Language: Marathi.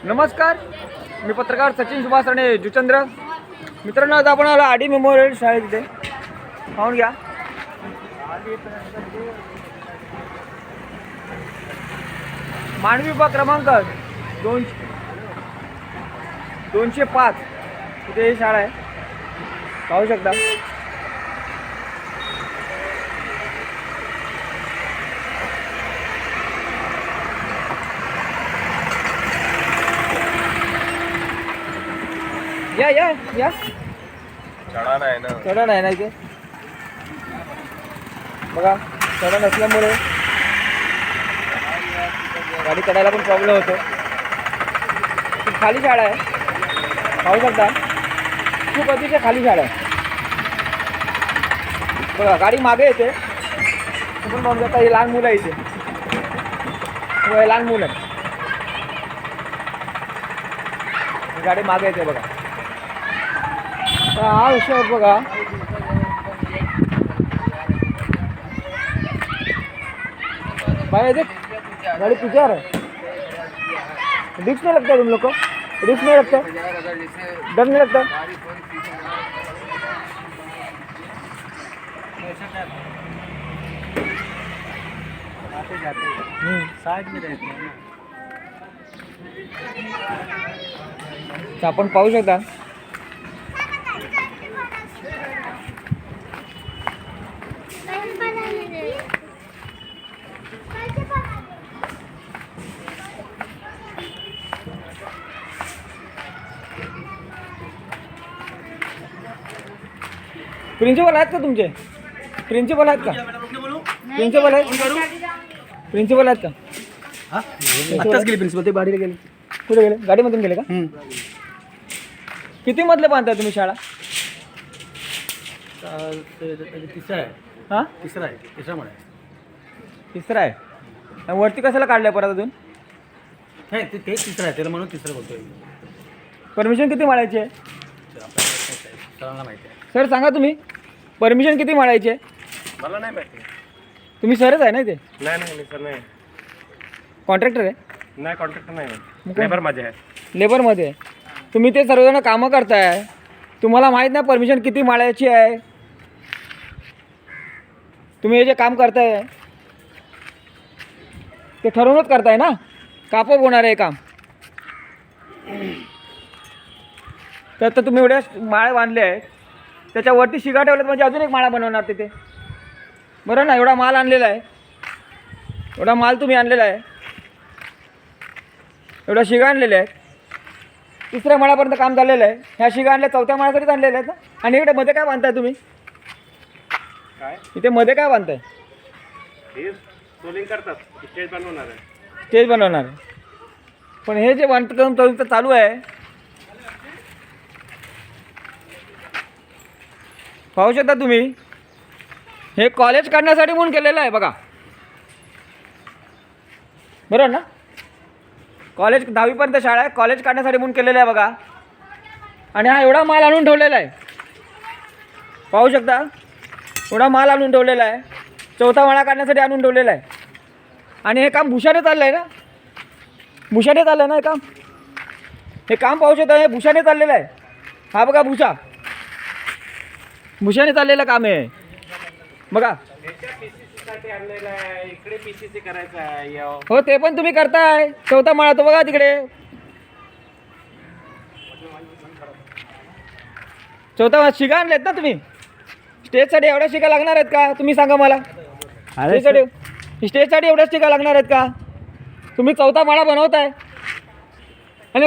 नमस्कार, मी पत्रकार सचिन सुभाष राणे जुचंद्र. मित्रांनो, आज आपण आलो आडी मेमोरियल शाळेत. इथे पाहून घ्या. मानवी विभाग क्रमांक 205 इथे ही शाळा आहे, पाहू शकता. या या या चढाण आहे ना, चढण आहे ना इथे. बघा, चढण असल्यामुळे गाडी चढायला पण प्रॉब्लेम होतो. खूप खाली शाळा आहे, पाहू शकता. खूप अतिशय खाली शाळा आहे. बघा, गाडी मागे येते. आपण पाहू शकता, हे लहान मुलं आहे इथे. हे लहान मुलं आहे. गाडी मागे येते बघा. हा विषय बघा. भाई गाड़ी पीछे आ रहा है. रिस्क नहीं लगता तुम लोग को? रिस्क नहीं लगता? डर नहीं लगता? साइड में रहते हैं ना. आपण पाहू शकता. प्रिन्सिपल आहेत का तुमचे? प्रिन्सिपल आहेत का? प्रिन्सिपल आहेत? प्रिन्सिपल आहेत का? आत्ताच गेले प्रिन्सिपल, ते बाडीला गेले. कुठे गेले? गाडीमधून गेले का? किती मधले बांधताय तुम्ही शाळा? तिसरा आहे. हां, तिसरा आहे. तिसरा म्हणा तिसरा आहे. आणि वरती कशाला काढलंय परत अजून? नाही, ते तिसरं आहे, त्याला म्हणून तिसरं बोलतोय. परमिशन किती माळायची आहे? सरांना माहिती आहे. सर सांगा तुम्ही, परमिशन किती माळायची आहे? मला नाही माहिती. तुम्ही सरच आहे ना इथे? नाही सर, नाही. कॉन्ट्रॅक्टर आहे? नाही, कॉन्ट्रॅक्टर नाही, लेबर माझे आहे. लेबरमध्ये आहे. तुम्ही ते सर्वजण कामं करताय, तुम्हाला माहीत नाही परमिशन किती माळायची आहे? तुम्ही हे जे काम करताय ते ठरवूनच करताय ना, कापप होणार आहे काम. तर तुम्ही एवढ्या माळा बांधले आहेत, त्याच्यावरती शिगा ठेवल्यात म्हणजे अजून एक माळा बनवणार तिथे, बरं ना? एवढा माल आणलेला आहे, एवढा माल तुम्ही आणलेला आहे, एवढा शिगा आणलेल्या आहेत. तिसऱ्या माळापर्यंत काम झालेलं आहे. ह्या शिगा आणल्या चौथ्या माळासाठीच आणलेल्या आहेत ना. आणि इकडे मध्ये काय बांधताय तुम्ही? काय इथे मध्ये काय बांधताय? हे सोलिंग करतात, स्टेज बनवणार आहे. स्टेज बनवणार आहे. पण हे जे बांधकाम तुमचं चालू आहे, पाहू शकता तुम्ही, हे कॉलेज काढण्यासाठी म्हणून केलेलं आहे बघा, बरोबर ना? कॉलेज 10वीपर्यंत शाळा आहे, कॉलेज काढण्यासाठी म्हणून केलेलं आहे बघा. आणि हा एवढा माल आणून ठेवलेला आहे, पाहू शकता. एवढा माल आणून ठेवलेला आहे, चौथा माळा काढण्यासाठी आणून ठेवलेला आहे. आणि हे काम भुशाने चाललं आहे ना, भुशाने चाललं आहे ना हे काम. हे काम पाहू शकता, हे भुशाने चाललेलं आहे. हा बघा, भुशाने चाललेलं काम आहे बघा. इकडे पीसीसी करायचं आहे. हो, ते पण तुम्ही करताय. चौथा माळा तो बघा तिकडे, चौथा माळा. शिगा आणलेत ना तुम्ही? स्टेजसाठी एवढ्या शिगा लागणार आहेत का? तुम्ही सांगा मला. स्टेजसाठी एवढ्याच शिगा लागणार आहेत का? तुम्ही चौथा माळा बनवताय.